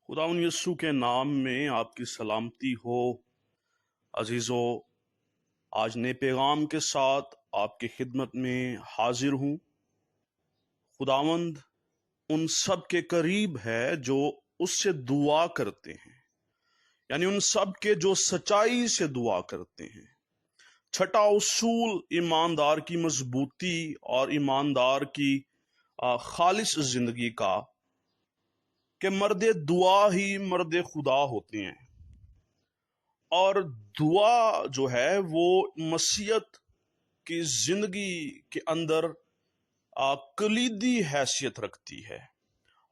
खुदावन यस्सु के नाम में आपकी सलामती हो। अजीजो, आज नए पैगाम के साथ आपकी खिदमत में हाजिर हूँ। खुदावंद उन सब के करीब है जो उससे दुआ करते हैं, यानी उन सब के जो सच्चाई से दुआ करते हैं। छठा उसूल ईमानदार की मजबूती और ईमानदार की खालिस जिंदगी का कि मर्दे दुआ ही मर्दे खुदा होते हैं। और दुआ जो है वो मसीहत की जिंदगी के अंदर कलीदी हैसियत रखती है।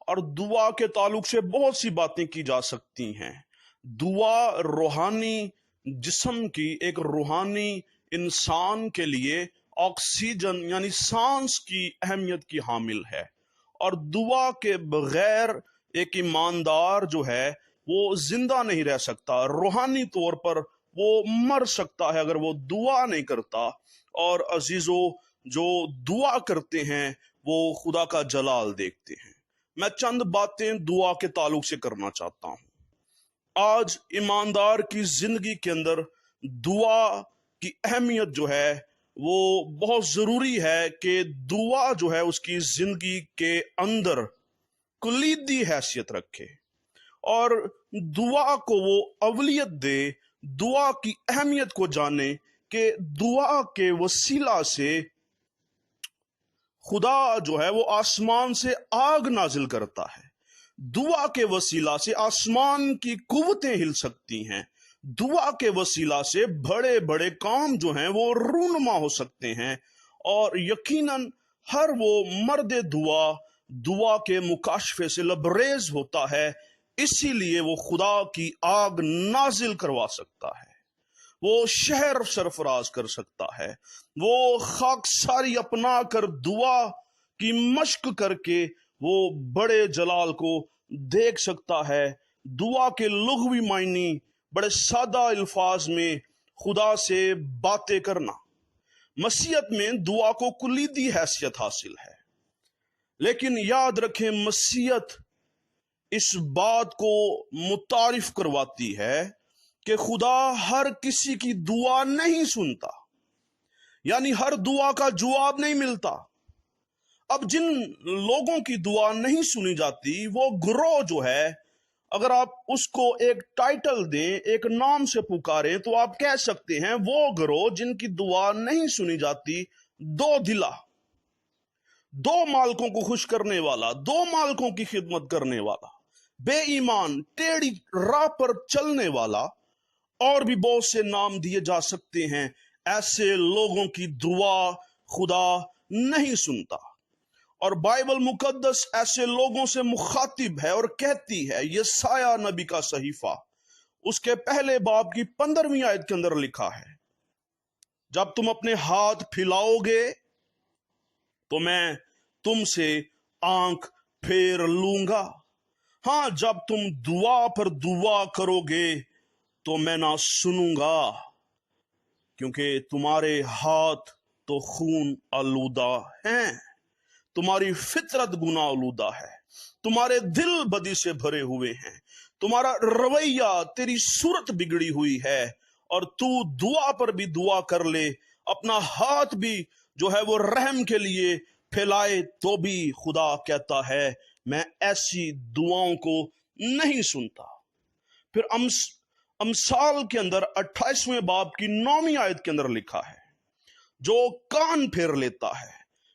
और दुआ के ताल्लुक से बहुत सी बातें की जा सकती हैं। दुआ रूहानी जिस्म की, एक रूहानी इंसान के लिए ऑक्सीजन यानी सांस की अहमियत की हामिल है। और दुआ के बगैर एक ईमानदार जो है वो जिंदा नहीं रह सकता, रूहानी तौर पर वो मर सकता है अगर वो दुआ नहीं करता। और अजीजों, जो दुआ करते हैं वो खुदा का जलाल देखते हैं। मैं चंद बातें दुआ के ताल्लुक से करना चाहता हूं। आज ईमानदार की जिंदगी के अंदर दुआ की अहमियत जो है वो बहुत जरूरी है कि दुआ जो है उसकी जिंदगी के अंदर कुलीदी हैसियत रखे और दुआ को वो अवलियत दे, दुआ की अहमियत को जाने कि दुआ के वसीला से खुदा जो है वो आसमान से आग नाजिल करता है। दुआ के वसीला से आसमान की कुव्वतें हिल सकती हैं। दुआ के वसीला से बड़े बड़े काम जो हैं वो रूनुमा हो सकते हैं। और यकीनन हर वो मर्द दुआ के मुकाशफे से लबरेज होता है, इसीलिए वो खुदा की आग नाजिल करवा सकता है। वो शहर सरफराज कर सकता है। वो खाकसारी अपना कर दुआ की मश्क करके वो बड़े जलाल को देख सकता है। दुआ के लुग़वी मायनी बड़े सादा अल्फाज में खुदा से बातें करना। मसीहत में दुआ को कुलीदी हैसियत हासिल है, लेकिन याद रखें मसीहत इस बात को मुतारिफ करवाती है कि खुदा हर किसी की दुआ नहीं सुनता, यानी हर दुआ का जवाब नहीं मिलता। अब जिन लोगों की दुआ नहीं सुनी जाती वो ग्रोह जो है, अगर आप उसको एक टाइटल दें, एक नाम से पुकारें, तो आप कह सकते हैं वो ग्रोह जिनकी दुआ नहीं सुनी जाती, दो दिला, दो मालकों को खुश करने वाला, दो मालकों की खिदमत करने वाला, बेईमान, टेढ़ी राह पर चलने वाला, और भी बहुत से नाम दिए जा सकते हैं। ऐसे लोगों की दुआ खुदा नहीं सुनता। और बाइबल मुकद्दस ऐसे लोगों से मुखातिब है और कहती है, यशायाह नबी का सहीफा उसके पहले बाब की 15वीं आयत के अंदर लिखा है, जब तुम अपने हाथ फैलाओगे तो मैं तुमसे आंख फेर लूंगा। हाँ, जब तुम दुआ पर दुआ करोगे तो मैं ना सुनूंगा, क्योंकि तुम्हारे हाथ तो खून आलूदा हैं, तुम्हारी फितरत गुनाह आलूदा है, तुम्हारे दिल बदी से भरे हुए हैं, तुम्हारा रवैया, तेरी सूरत बिगड़ी हुई है। और तू दुआ पर भी दुआ कर ले, अपना हाथ भी जो है वो रहम के लिए फैलाए, तो भी खुदा कहता है मैं ऐसी दुआओं को नहीं सुनता। फिर अमसाल के अंदर 28वें बाब की 9वीं आयत के अंदर लिखा है, जो कान फेर लेता है,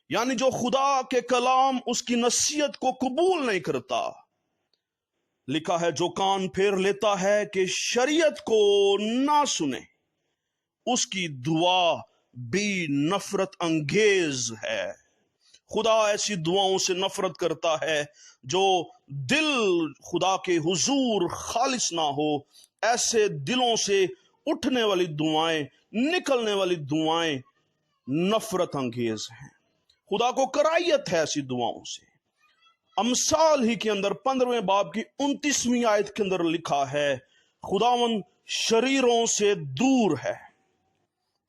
यानी जो खुदा के कलाम, उसकी नसीहत को कबूल नहीं करता, लिखा है जो कान फेर लेता है कि शरीयत को ना सुने, उसकी दुआ भी नफरत अंगेज है। खुदा ऐसी दुआओं से नफरत करता है जो दिल खुदा के हुजूर खालिस ना हो। ऐसे दिलों से उठने वाली दुआएं, निकलने वाली दुआएं नफरत अंगेज हैं। खुदा को करायत है ऐसी दुआओं से। अमसाल ही के अंदर 15वें बाब की 29वीं आयत के अंदर लिखा है, खुदावन शरीरों से दूर है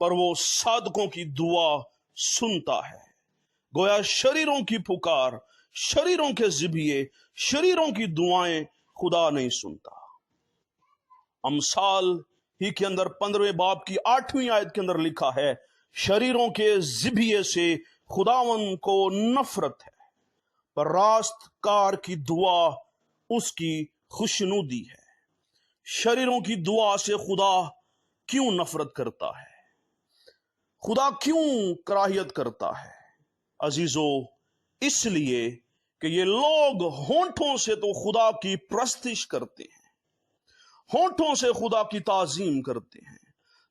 पर वो सादकों की दुआ सुनता है। गोया शरीरों की पुकार, शरीरों के जिबिये, शरीरों की दुआएं खुदा नहीं सुनता। अमसाल ही के अंदर 15वें बाब की 8वीं आयत के अंदर लिखा है, शरीरों के जिबिये से खुदावन को नफरत है, पर रास्तकार की दुआ उसकी खुशनुदी है। शरीरों की दुआ से खुदा क्यों नफरत करता है? खुदा क्यों कराहियत करता है? अजीजो, इसलिए कि ये लोग होंठों से तो खुदा की प्रस्तिश करते हैं, होंठों से खुदा की ताजीम करते हैं,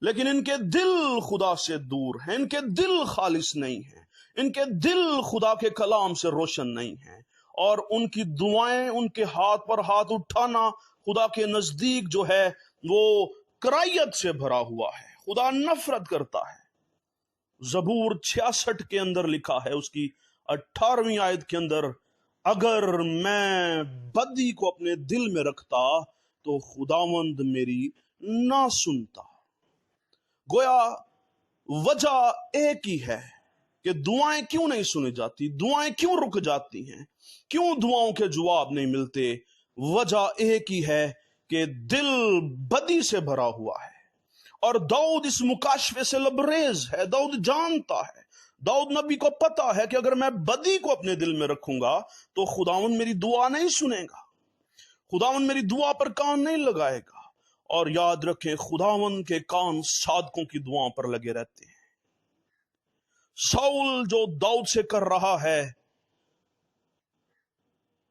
लेकिन इनके दिल खुदा से दूर हैं, इनके दिल खालिस नहीं हैं, इनके दिल खुदा के कलाम से रोशन नहीं हैं, और उनकी दुआएं, उनके हाथ पर हाथ उठाना खुदा के नजदीक जो है वो कराहियत से भरा हुआ है। खुदा नफरत करता है। जबूर 66 के अंदर लिखा है, उसकी 18वीं आयत के अंदर, अगर मैं बदी को अपने दिल में रखता तो खुदावंद मेरी ना सुनता। गोया वजह एक ही है कि दुआएं क्यों नहीं सुनी जाती, दुआएं क्यों रुक जाती हैं, क्यों दुआओं के जवाब नहीं मिलते। वजह एक ही है कि दिल बदी से भरा हुआ है। और दाऊद इस मुकाशफे से लबरेज है। दाऊद जानता है, दाऊद नबी को पता है कि अगर मैं बदी को अपने दिल में रखूंगा तो खुदावन मेरी दुआ नहीं सुनेगा, खुदावन मेरी दुआ पर कान नहीं लगाएगा। और याद रखें, खुदावन के कान साधकों की दुआओं पर लगे रहते हैं। शाऊल जो दाऊद से कर रहा है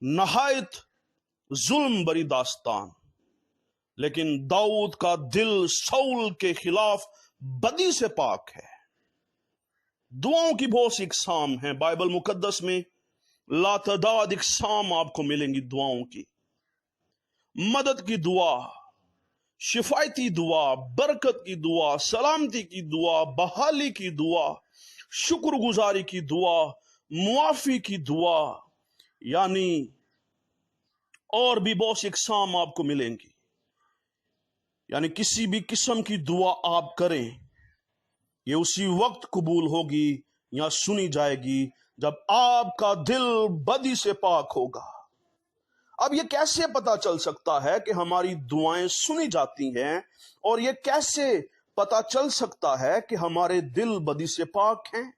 नहायत जुल्म बरी दास्तान, लेकिन दाऊद का दिल शाऊल के खिलाफ बदी से पाक है। दुआओं की बहुत सी इकसाम है बाइबल मुकद्दस में, लातदाद इकसाम आपको मिलेंगी दुआओं की। मदद की दुआ, शिफायती दुआ, बरकत की दुआ, सलामती की दुआ, बहाली की दुआ, शुक्रगुजारी की दुआ, मुआफी की दुआ, यानी और भी बहुत सी इकसाम आपको मिलेंगी। यानी किसी भी किस्म की दुआ आप करें, ये उसी वक्त कबूल होगी या सुनी जाएगी जब आपका दिल बदी से पाक होगा। अब ये कैसे पता चल सकता है कि हमारी दुआएं सुनी जाती हैं, और ये कैसे पता चल सकता है कि हमारे दिल बदी से पाक हैं?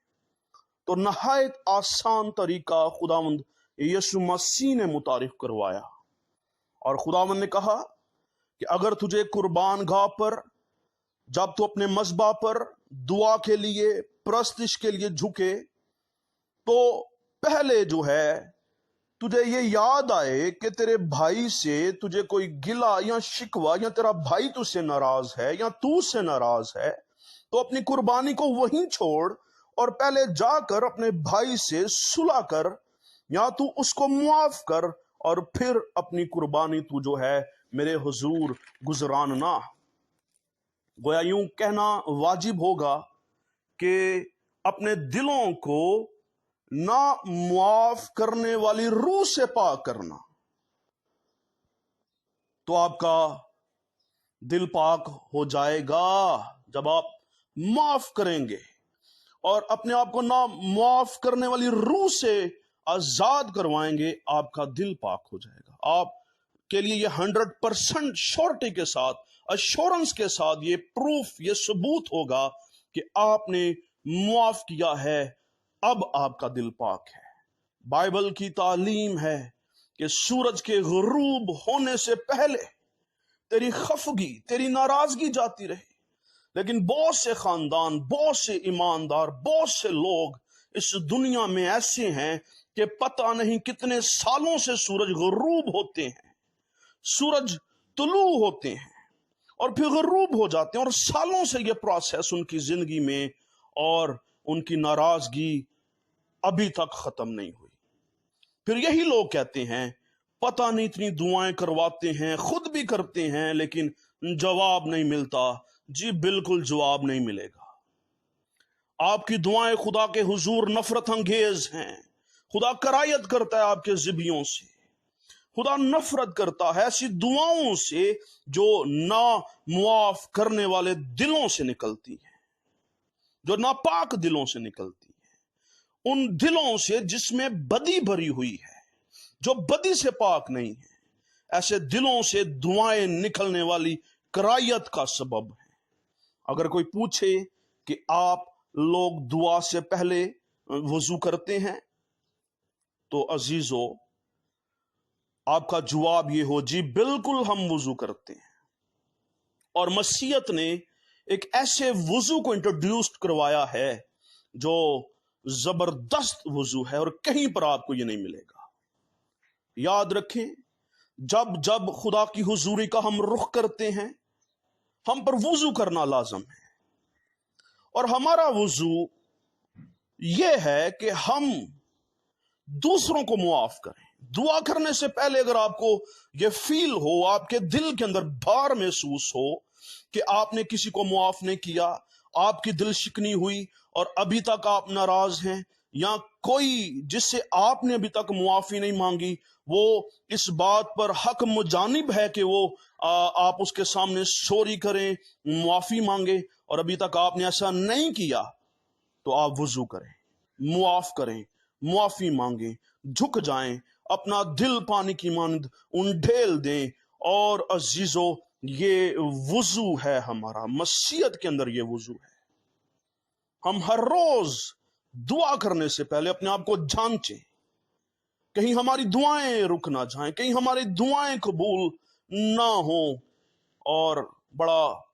तो नहायत आसान तरीका खुदावंद यीशु मसीह ने मुतारिफ करवाया। और खुदावंद ने कहा कि अगर तुझे कुर्बान गाह पर, जब तू अपने मज़बा पर दुआ के लिए, प्रस्तिश के लिए झुके, तो पहले जो है तुझे ये याद आए कि तेरे भाई से तुझे कोई गिला या शिकवा, या तेरा भाई तुझसे नाराज है या तू से नाराज है, तो अपनी कुर्बानी को वहीं छोड़ और पहले जाकर अपने भाई से सुलह कर, या तू उसको मुआफ कर, और फिर अपनी कुर्बानी तू जो है मेरे हुजूर गुजरानना। गोया यूं कहना वाजिब होगा कि अपने दिलों को ना मुआफ करने वाली रूह से पाक करना, तो आपका दिल पाक हो जाएगा जब आप माफ करेंगे और अपने आप को ना मुआफ करने वाली रूह से आजाद करवाएंगे, आपका दिल पाक हो जाएगा। आप के लिए ये 100% श्योरिटी के साथ, अश्योरेंस के साथ ये प्रूफ, ये सबूत होगा कि आपने मुआफ किया है, अब आपका दिल पाक है। बाइबल की तालीम है कि सूरज के गुरूब होने से पहले तेरी खफगी, तेरी नाराजगी जाती रही, लेकिन बहुत से खानदान, बहुत से ईमानदार, बहुत से लोग इस दुनिया में ऐसे हैं कि पता नहीं कितने सालों से सूरज गुरूब होते हैं, सूरज तुलू होते हैं और फिर गुरूब हो जाते हैं, और सालों से ये प्रोसेस उनकी जिंदगी में, और उनकी नाराजगी अभी तक खत्म नहीं हुई। फिर यही लोग कहते हैं पता नहीं इतनी दुआएं करवाते हैं, खुद भी करते हैं, लेकिन जवाब नहीं मिलता। जी बिल्कुल जवाब नहीं मिलेगा। आपकी दुआएं खुदा के हुजूर नफरत अंगेज हैं। खुदा करायत करता है आपके जिबियों से, खुदा नफरत करता है ऐसी दुआओं से जो ना मुआफ करने वाले दिलों से निकलती हैं, जो नापाक दिलों से निकलती हैं, उन दिलों से जिसमें बदी भरी हुई है, जो बदी से पाक नहीं है। ऐसे दिलों से दुआएं निकलने वाली करायत का सबब है। अगर कोई पूछे कि आप लोग दुआ से पहले वजू करते हैं, तो अजीजों आपका जवाब ये हो, जी बिल्कुल हम वजू करते हैं। और मसीहत ने एक ऐसे वजू को इंट्रोड्यूस करवाया है जो जबरदस्त वजू है, और कहीं पर आपको ये नहीं मिलेगा। याद रखें, जब जब खुदा की हुजूरी का हम रुख करते हैं, हम पर वजू करना लाजम है। और हमारा वजू यह है कि हम दूसरों को मुआफ करें। दुआ करने से पहले अगर आपको यह फील हो, आपके दिल के अंदर भार महसूस हो कि आपने किसी को मुआफ नहीं किया, आपकी दिल शिकनी हुई और अभी तक आप नाराज हैं, या कोई जिससे आपने अभी तक मुआफी नहीं मांगी वो इस बात पर हक मुजानिब है कि वो आप उसके सामने सॉरी करें, मुआफी मांगे, और अभी तक आपने ऐसा नहीं किया, तो आप वजू करें, मुआफ करें, मुआफी मांगे, झुक जाएं, अपना दिल पानी की मानद उंडेल दें। और अजीजों ये वजू है हमारा, मसीहत के अंदर ये वजू है। हम हर रोज दुआ करने से पहले अपने आप को जांचें, कहीं हमारी दुआएं रुक ना जाएं, कहीं हमारी दुआएं कबूल ना हो। और बड़ा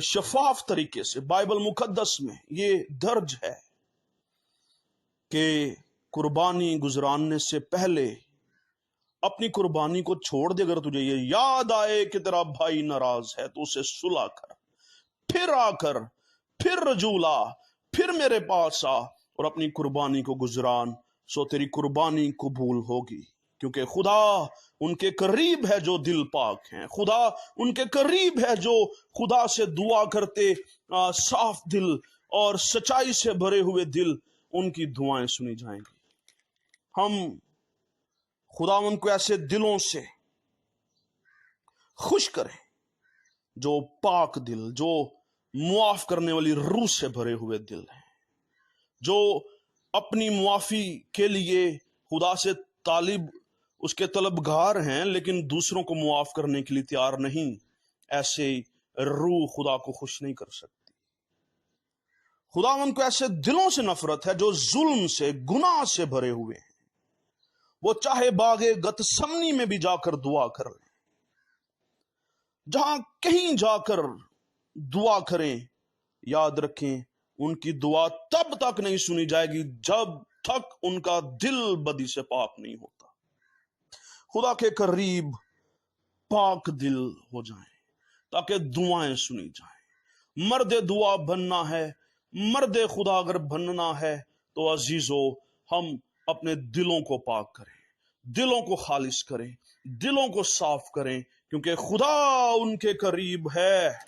शफाफ तरीके से बाइबल मुकद्दस में ये दर्ज है कि कुर्बानी गुजराने से पहले अपनी कुर्बानी को छोड़ दे। अगर तुझे ये याद आए कि तेरा भाई नाराज है तो उसे सुलह कर, फिर आकर फिर रजूला, फिर मेरे पास आ और अपनी कुर्बानी को गुजरान, सो तेरी कुर्बानी कबूल होगी। क्योंकि खुदा उनके करीब है जो दिल पाक हैं, खुदा उनके करीब है जो खुदा से दुआ करते साफ दिल और सच्चाई से भरे हुए दिल, उनकी दुआएं सुनी जाएंगी। हम खुदावंद को ऐसे दिलों से खुश करें जो पाक दिल, जो मुआफ करने वाली रूह से भरे हुए दिल हैं, जो अपनी मुआफी के लिए खुदा से तालिब, उसके तलबगार हैं, लेकिन दूसरों को मुआफ करने के लिए तैयार नहीं। ऐसे रूह खुदा को खुश नहीं कर सकती। खुदावंद को ऐसे दिलों से नफरत है जो जुल्म से, गुनाह से भरे हुए हैं। वो चाहे बागे गतसमनी में भी जाकर दुआ कर लें, जहां कहीं जाकर दुआ करें, याद रखें उनकी दुआ तब तक नहीं सुनी जाएगी जब तक उनका दिल बदी से पाक नहीं होता। खुदा के करीब पाक दिल हो जाएं ताकि दुआएं सुनी जाएं। मर्द दुआ बनना है, मर्द खुदा अगर बनना है तो अजीजों हम अपने दिलों को पाक करें, दिलों को खालिश करें, दिलों को साफ करें, क्योंकि खुदा उनके करीब है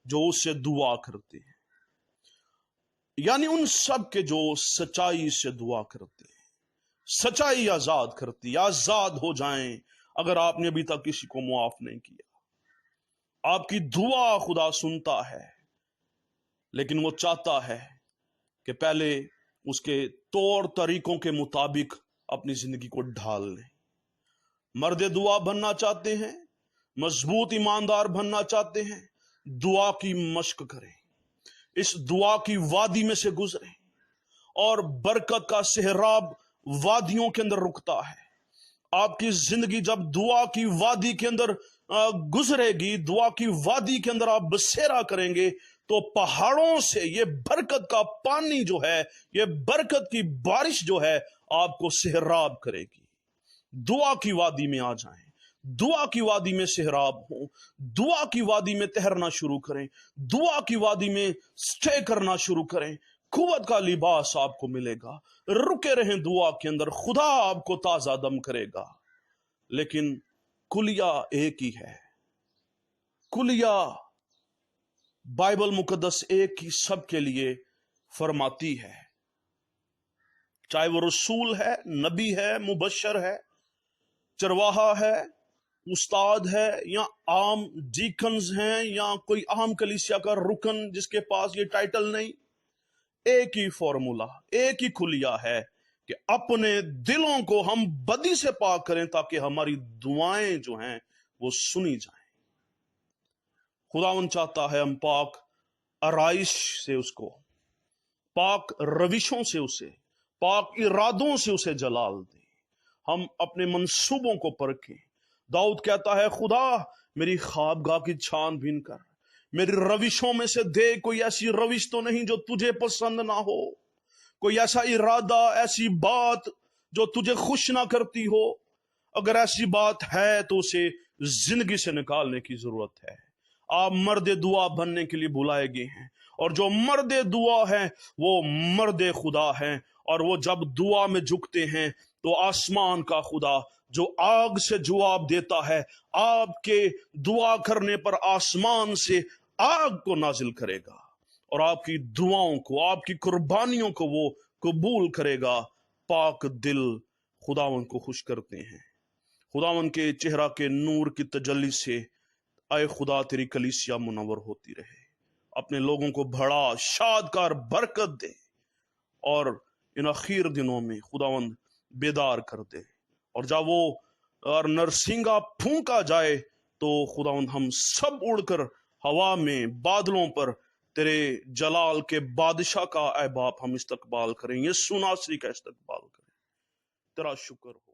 जो उससे दुआ करते हैं, यानी उन सब के जो सच्चाई से दुआ करते हैं। सच्चाई आजाद करती, आजाद हो जाएं। अगर आपने अभी तक किसी को मुआफ नहीं किया, आपकी दुआ खुदा सुनता है, लेकिन वो चाहता है कि पहले उसके तौर तरीकों के मुताबिक अपनी जिंदगी को ढाल लें। मर्द दुआ बनना चाहते हैं, मजबूत ईमानदार बनना चाहते हैं, दुआ की मश्क करें, इस दुआ की वादी में से गुजरें, और बरकत का सेहराब वादियों के अंदर रुकता है। आपकी जिंदगी जब दुआ की वादी के अंदर गुजरेगी, दुआ की वादी के अंदर आप बसेरा करेंगे, तो पहाड़ों से ये बरकत का पानी जो है, ये बरकत की बारिश जो है, आपको सेहराब करेगी। दुआ की वादी में आ जाएं, दुआ की वादी में सेहराब हो, दुआ की वादी में तैरना शुरू करें, दुआ की वादी में स्टे करना शुरू करें। कुव्वत का लिबास आपको मिलेगा। रुके रहें दुआ के अंदर, खुदा आपको ताजा दम करेगा। लेकिन कुलिया एक ही है, कुलिया बाइबल मुकद्दस एक ही सबके लिए फरमाती है, चाहे वो रसूल है, नबी है, मुबशर है, चरवाहा है, उस्ताद है, या आम डीकन्स हैं, या कोई आम कलीसिया का रुकन जिसके पास ये टाइटल नहीं। एक ही फॉर्मूला, एक ही खुलिया है कि अपने दिलों को हम बदी से पाक करें ताकि हमारी दुआएं जो हैं वो सुनी जाएं। खुदावन चाहता है हम पाक आराइश से उसको, पाक रविशों से उसे, पाक इरादों से उसे जलाल दें। हम अपने मंसूबों को परखें। दाऊद कहता है, खुदा मेरी ख्वाबगाह की छानबीन कर, मेरी रविशों में से दे कोई ऐसी रविश तो नहीं जो तुझे पसंद ना हो, कोई ऐसा इरादा, ऐसी बात जो तुझे खुश ना करती हो। अगर ऐसी बात है तो उसे जिंदगी से निकालने की जरूरत है। आप मर्द दुआ बनने के लिए बुलाए गए हैं, और जो मर्द दुआ है वो मर्द खुदा है। और वो जब दुआ में झुकते हैं तो आसमान का खुदा जो आग से जवाब देता है, आपके दुआ करने पर आसमान से आग को नाजिल करेगा और आपकी दुआओं को, आपकी कुर्बानियों को वो कबूल करेगा। पाक दिल खुदावन को खुश करते हैं। खुदावन के चेहरा के नूर की तजल्ली से आए खुदा तेरी कलीसिया मुनव्वर होती रहे। अपने लोगों को बड़ा शादकार बरकत दे और इन आखिर दिनों में खुदावंद बेदार कर दे। और जब वो और नरसिंगा फूंका जाए तो खुदावंद हम सब उड़कर हवा में, बादलों पर तेरे जलाल के बादशाह का ऐ बाप हम इस्तकबाल करें, यीशु नासरी का इस्तकबाल करें। तेरा शुक्र हो।